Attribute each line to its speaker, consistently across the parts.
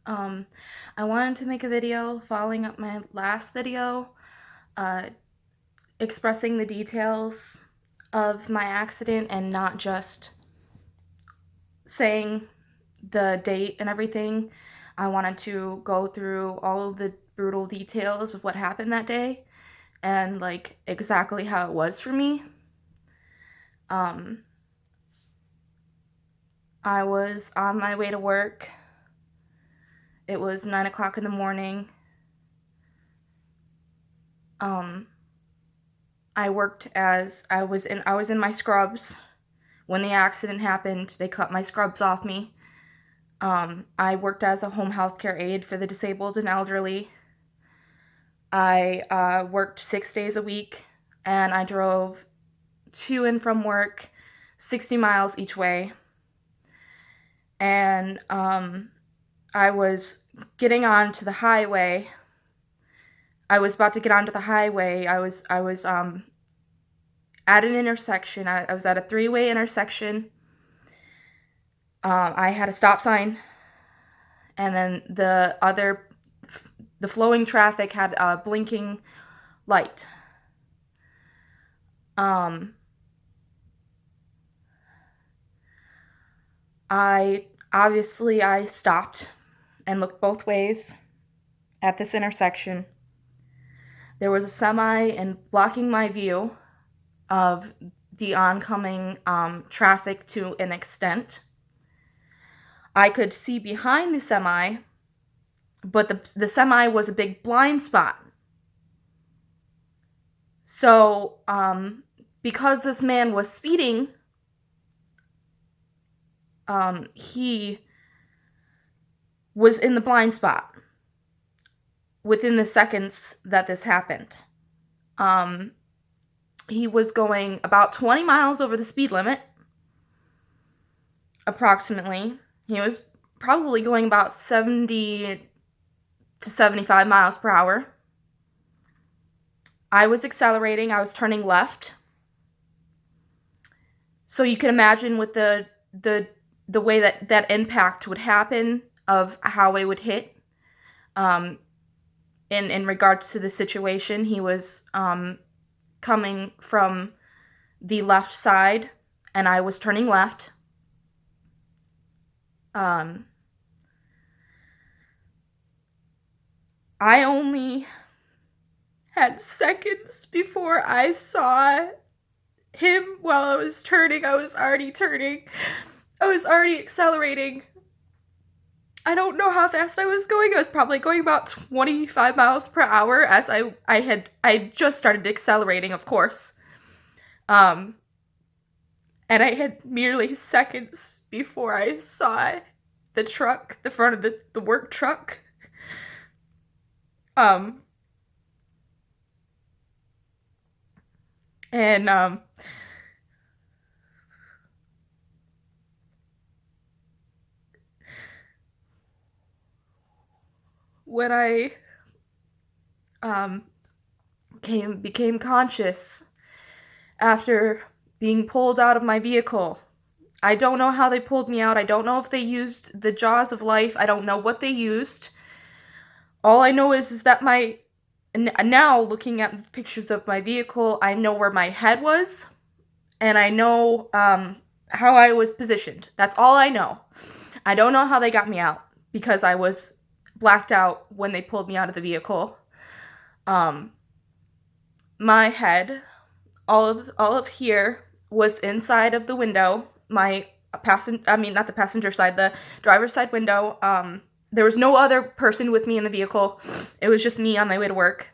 Speaker 1: I wanted to make a video following up my last video, expressing the details of my accident and not just saying the date and everything. I wanted to go through all of the brutal details of what happened that day and like exactly how it was for me. I was on my way to work. It was 9 o'clock in the morning. I worked as I was in my scrubs when the accident happened. They cut my scrubs off me. I worked as a home health care aide for the disabled and elderly. I worked 6 days a week, and I drove to and from work 60 miles each way. And I was getting onto the highway. I was about to get onto the highway. I was at an intersection. I was at a 3-way intersection. I had a stop sign, and then the flowing traffic had a blinking light. I stopped and looked both ways at this intersection. There was a semi and blocking my view of the oncoming traffic to an extent. I could see behind the semi, but the semi was a big blind spot. So, because this man was speeding, he was in the blind spot within the seconds that this happened. He was going about 20 miles over the speed limit, approximately. He was probably going about 70 to 75 miles per hour. I was accelerating. I was turning left. So you can imagine with the way that impact would happen of how it would hit. In regards to the situation, he was coming from the left side, and I was turning left. I only had seconds before I saw him while I was turning. I was already turning. I was already accelerating. I don't know how fast I was going. I was probably going about 25 miles per hour as I just started accelerating, of course. And I had merely seconds before I saw the truck, the front of the work truck. And when I became conscious after being pulled out of my vehicle. I don't know how they pulled me out. I don't know if they used the jaws of life. I don't know what they used. All I know is that now looking at pictures of my vehicle, I know where my head was, and I know how I was positioned. That's all I know. I don't know how they got me out because I was blacked out when they pulled me out of the vehicle. My head, all of here was inside of the window. Not the passenger side, the driver's side window. There was no other person with me in the vehicle. It was just me on my way to work.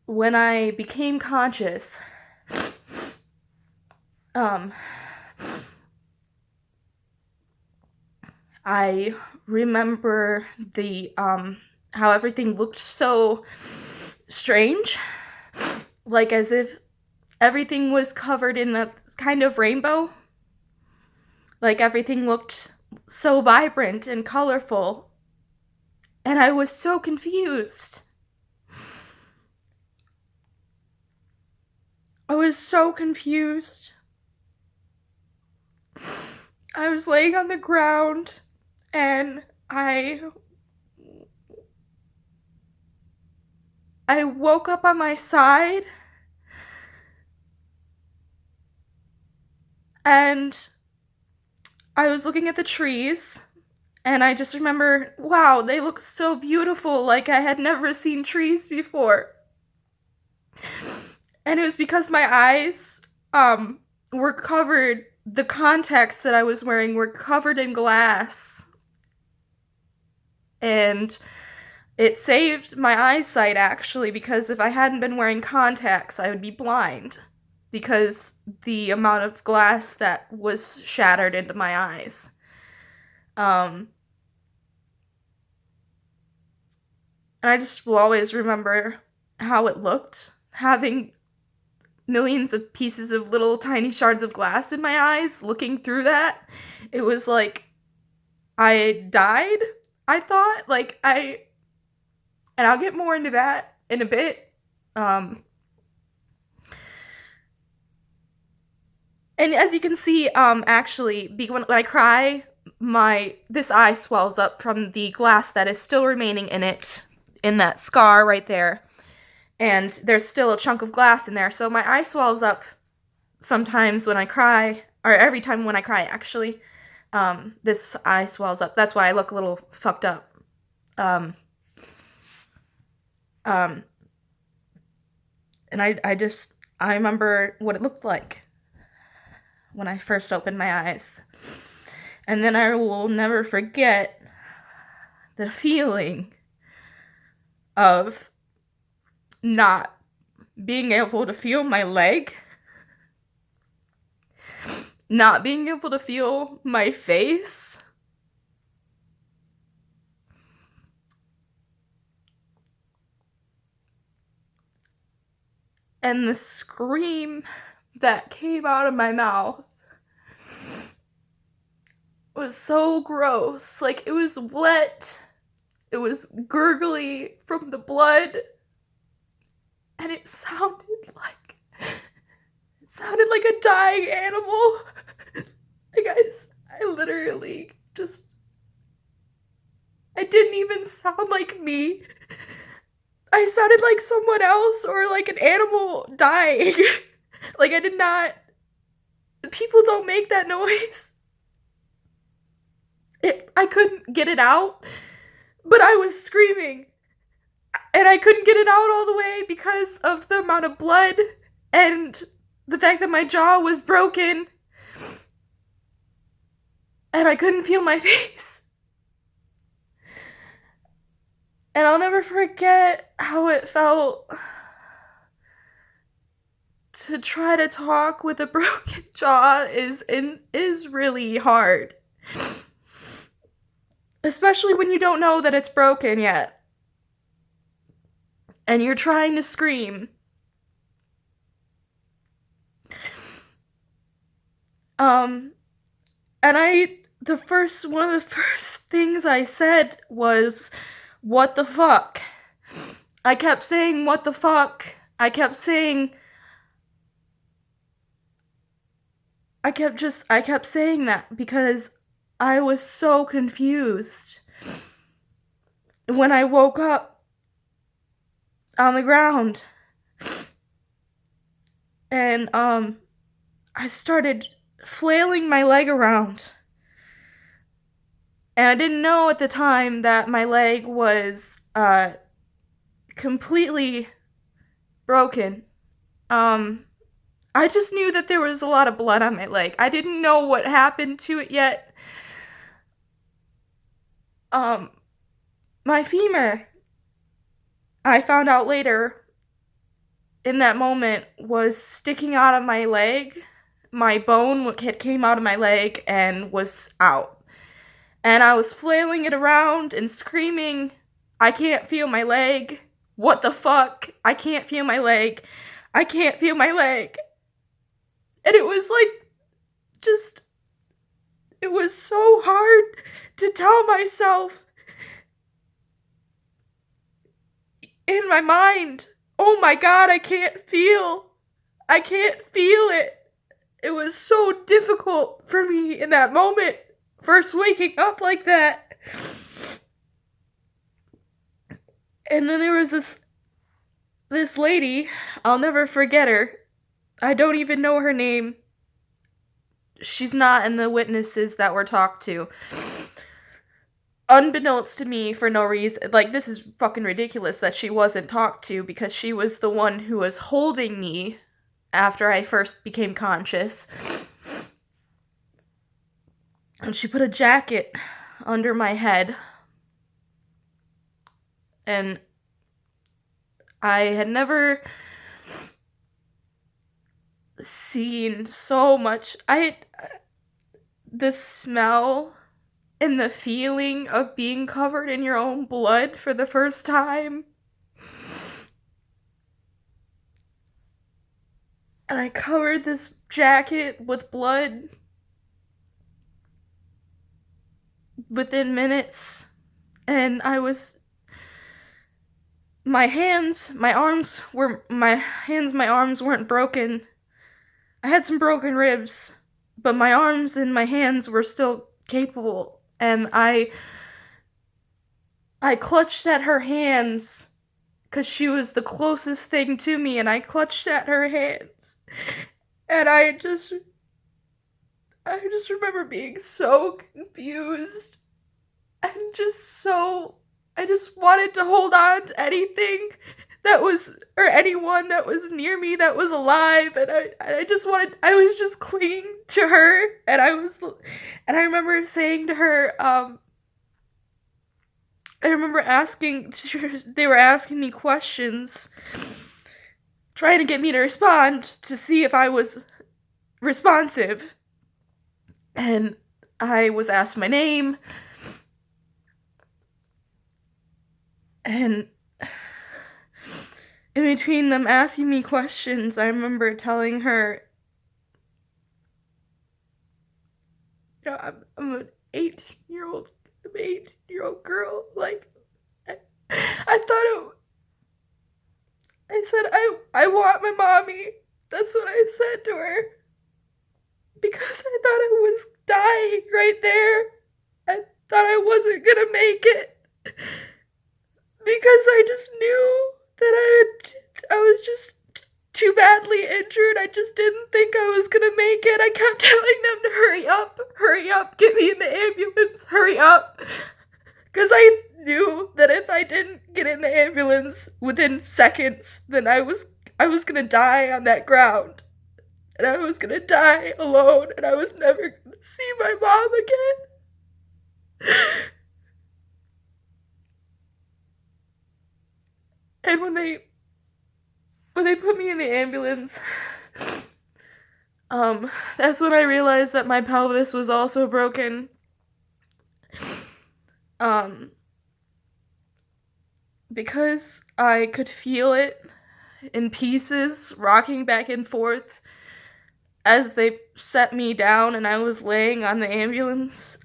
Speaker 1: When I became conscious, I remember how everything looked so strange, like as if everything was covered in a kind of rainbow. Like everything looked so vibrant and colorful. And I was so confused. I was so confused. I was laying on the ground and I woke up on my side and I was looking at the trees and I just remember, wow, they look so beautiful, like I had never seen trees before. And it was because my eyes were covered, the contacts that I was wearing were covered in glass. And it saved my eyesight, actually, because if I hadn't been wearing contacts, I would be blind. Because the amount of glass that was shattered into my eyes. And I just will always remember how it looked, having millions of pieces of little tiny shards of glass in my eyes, looking through that. It was like I died, I thought. And I'll get more into that in a bit. And as you can see, actually, when I cry, this eye swells up from the glass that is still remaining in it, in that scar right there. And there's still a chunk of glass in there, so my eye swells up sometimes when I cry, or every time when I cry, actually. This eye swells up. That's why I look a little fucked up. And I remember what it looked like when I first opened my eyes. And then I will never forget the feeling of not being able to feel my leg, not being able to feel my face, and the scream that came out of my mouth was so gross. Like, it was wet, it was gurgly from the blood, and it sounded like a dying animal. Like, I literally just, I didn't even sound like me. I sounded like someone else, or like an animal dying. Like, I did not, people don't make that noise. I couldn't get it out, but I was screaming. And I couldn't get it out all the way because of the amount of blood and the fact that my jaw was broken. And I couldn't feel my face. And I'll never forget how it felt to try to talk with a broken jaw is really hard. Especially when you don't know that it's broken yet. And you're trying to scream. And one of the first things I said was, what the fuck? I kept saying, what the fuck? I kept saying that because I was so confused. When I woke up on the ground and I started flailing my leg around. And I didn't know at the time that my leg was completely broken. I just knew that there was a lot of blood on my leg. I didn't know what happened to it yet. My femur, I found out later, in that moment, was sticking out of my leg. My bone came out of my leg and was out. And I was flailing it around and screaming, I can't feel my leg. What the fuck? I can't feel my leg. I can't feel my leg. And it was like, it was so hard to tell myself in my mind, oh my God, I can't feel it. It was so difficult for me in that moment, first waking up like that. And then there was this lady, I'll never forget her. I don't even know her name. She's not in the witnesses that were talked to. Unbeknownst to me, for no reason, like, this is fucking ridiculous that she wasn't talked to, because she was the one who was holding me after I first became conscious. And she put a jacket under my head. And I had never seen so much. The smell and the feeling of being covered in your own blood for the first time. And I covered this jacket with blood within minutes. And my arms weren't broken. I had some broken ribs, but my arms and my hands were still capable. And I clutched at her hands because she was the closest thing to me, and I clutched at her hands. And I just remember being so confused and I just wanted to hold on to anything or anyone that was near me that was alive, and I was just clinging to her, and I remember saying to her, they were asking me questions, trying to get me to respond to see if I was responsive, and I was asked my name, and in between them asking me questions, I remember telling her, you know, I'm an 18-year-old girl. Like, I said, I want my mommy. That's what I said to her. Because I thought I was dying right there. I thought I wasn't gonna make it. Because I just knew that I was just too badly injured. I just didn't think I was gonna make it. I kept telling them to hurry up, get me in the ambulance, hurry up. Because I knew that if I didn't get in the ambulance within seconds, then I was gonna die on that ground. And I was gonna die alone, and I was never gonna see my mom again. And when they put me in the ambulance, that's when I realized that my pelvis was also broken. Because I could feel it in pieces, rocking back and forth as they set me down, and I was laying on the ambulance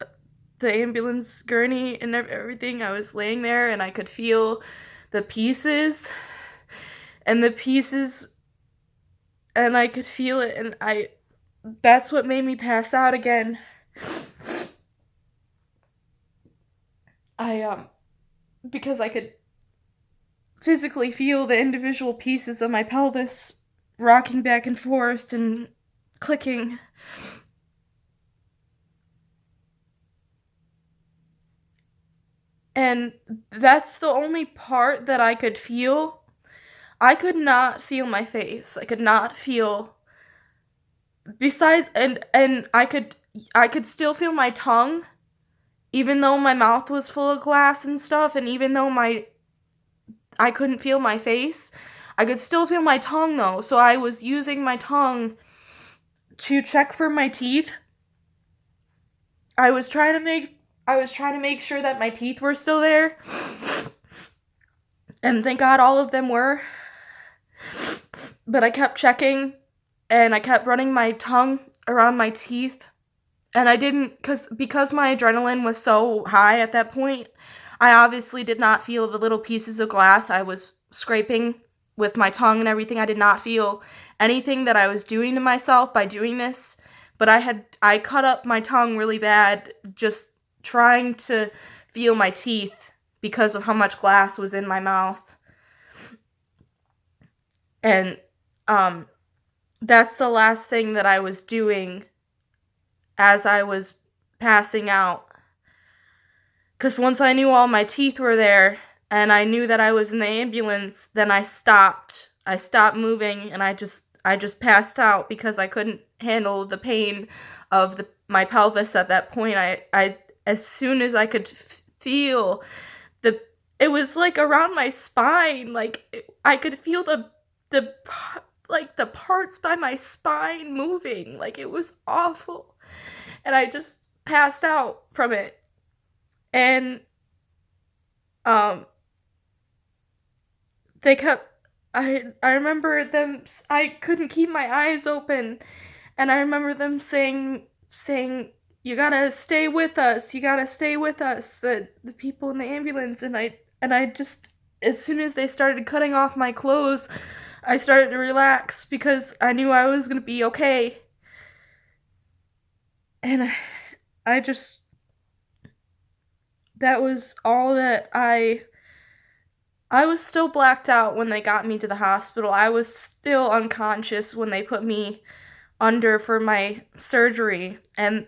Speaker 1: gurney and everything. I was laying there, and I could feel the pieces, and I could feel it, and that's what made me pass out again. Because I could physically feel the individual pieces of my pelvis rocking back and forth and clicking. And that's the only part that I could feel. I could not feel my face. I could not feel, besides, and I could still feel my tongue, even though my mouth was full of glass and stuff, and even though I couldn't feel my face, I could still feel my tongue though, so I was using my tongue to check for my teeth. I was trying to make sure that my teeth were still there, and thank God all of them were, but I kept checking, and I kept running my tongue around my teeth, and I didn't, because my adrenaline was so high at that point, I obviously did not feel the little pieces of glass I was scraping with my tongue and everything. I did not feel anything that I was doing to myself by doing this, but I cut up my tongue really bad just trying to feel my teeth because of how much glass was in my mouth. And that's the last thing that I was doing as I was passing out. Because once I knew all my teeth were there and I knew that I was in the ambulance, then I stopped. I stopped moving and I just passed out because I couldn't handle the pain of my pelvis at that point. I as soon as I could feel it was like around my spine, like I could feel the parts by my spine moving. Like, it was awful. And I just passed out from it. And they kept I remember them, I couldn't keep my eyes open, and I remember them saying you gotta stay with us, the people in the ambulance. And I just, as soon as they started cutting off my clothes, I started to relax because I knew I was gonna be okay. And I just, that was all that I was still blacked out when they got me to the hospital. I was still unconscious when they put me under for my surgery, and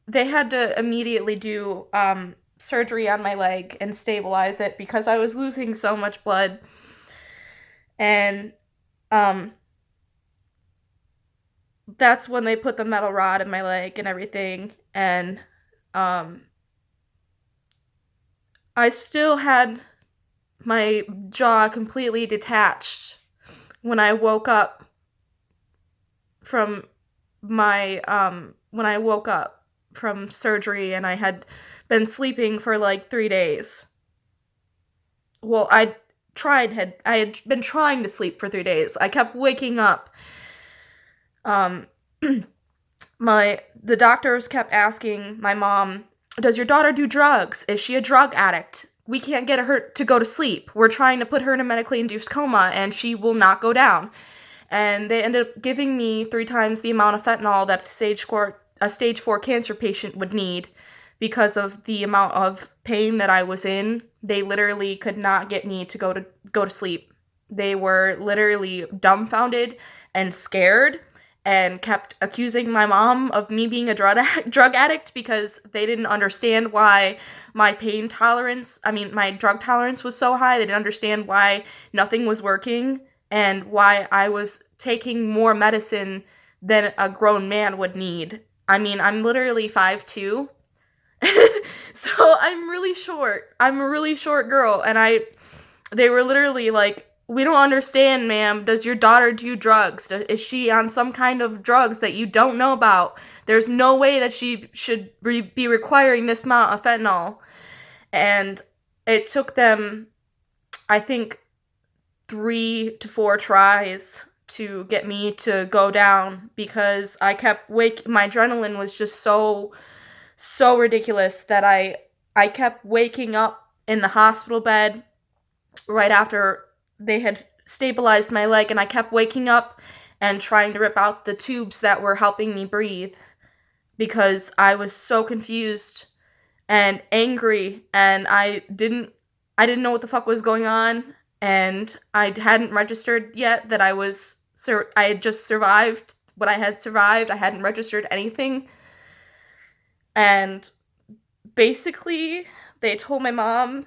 Speaker 1: they had to immediately do surgery on my leg and stabilize it because I was losing so much blood. And that's when they put the metal rod in my leg and everything. And I still had my jaw completely detached when I woke up from surgery, and I had been sleeping for like 3 days. Well, I had been trying to sleep for 3 days. I kept waking up. The doctors kept asking my mom, "Does your daughter do drugs? Is she a drug addict? We can't get her to go to sleep. We're trying to put her in a medically induced coma, and she will not go down." And they ended up giving me 3 times the amount of fentanyl that a stage 4 cancer patient would need because of the amount of pain that I was in. They literally could not get me to go to sleep. They were literally dumbfounded and scared and kept accusing my mom of me being a drug addict because they didn't understand why my drug tolerance was so high. They didn't understand why nothing was working and why I was taking more medicine than a grown man would need. I mean, I'm literally 5'2", so I'm really short. I'm a really short girl, and they were literally like, "We don't understand, ma'am. Does your daughter do drugs? Is she on some kind of drugs that you don't know about? There's no way that she should be requiring this amount of fentanyl." And it took them, I think, 3 to 4 tries to get me to go down because I kept my adrenaline was just so ridiculous that I kept waking up in the hospital bed right after they had stabilized my leg, and I kept waking up and trying to rip out the tubes that were helping me breathe because I was so confused and angry, and I didn't know what the fuck was going on, and I hadn't registered yet that I had just survived what I had survived. I hadn't registered anything. And basically, they told my mom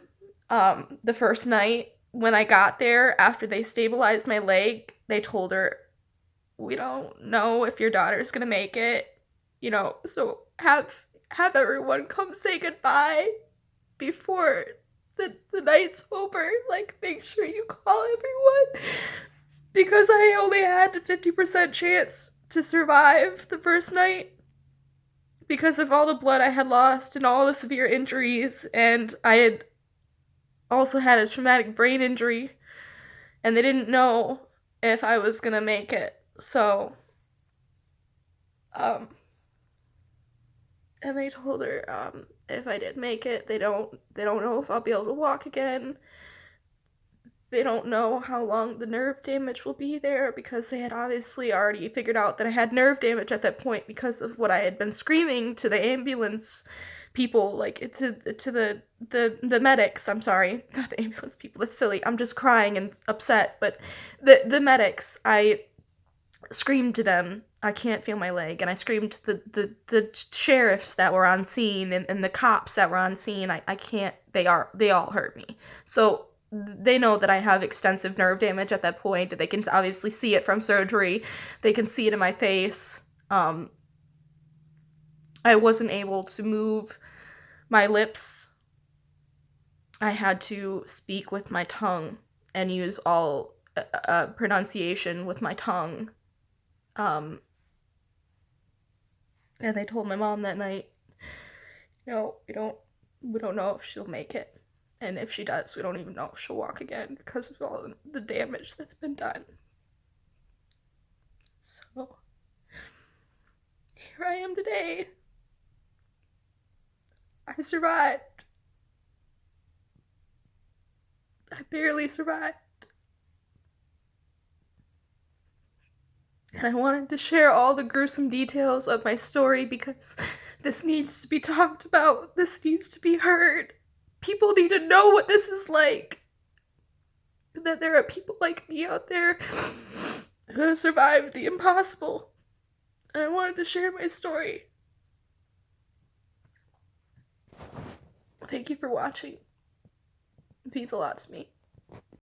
Speaker 1: the first night when I got there after they stabilized my leg, they told her, "We don't know if your daughter's gonna make it, so have everyone come say goodbye before the night's over. Like, make sure you call everyone." Because I only had a 50% chance to survive the first night because of all the blood I had lost and all the severe injuries, and I had also had a traumatic brain injury, and they didn't know if I was gonna make it. So, and they told her, if I did make it, they don't know if I'll be able to walk again. they don't know how long the nerve damage will be there because they had obviously already figured out that I had nerve damage at that point because of what I had been screaming to the ambulance people, like to the medics. I'm sorry, not the ambulance people. That's silly. I'm just crying and upset. But the medics, I screamed to them, I can't feel my leg, and I screamed to the sheriffs that were on scene and the cops that were on scene, I can't, they all heard me. So they know that I have extensive nerve damage at that point. They can obviously see it from surgery. They can see it in my face. I wasn't able to move my lips. I had to speak with my tongue and use all pronunciation with my tongue. Um, and they told my mom that night, no, we don't know if she'll make it. And if she does, we don't even know if she'll walk again because of all the damage that's been done. So, here I am today. I survived. I barely survived. And I wanted to share all the gruesome details of my story because this needs to be talked about. This needs to be heard. People need to know what this is like. That there are people like me out there who have survived the impossible. And I wanted to share my story. Thank you for watching. It means a lot to me.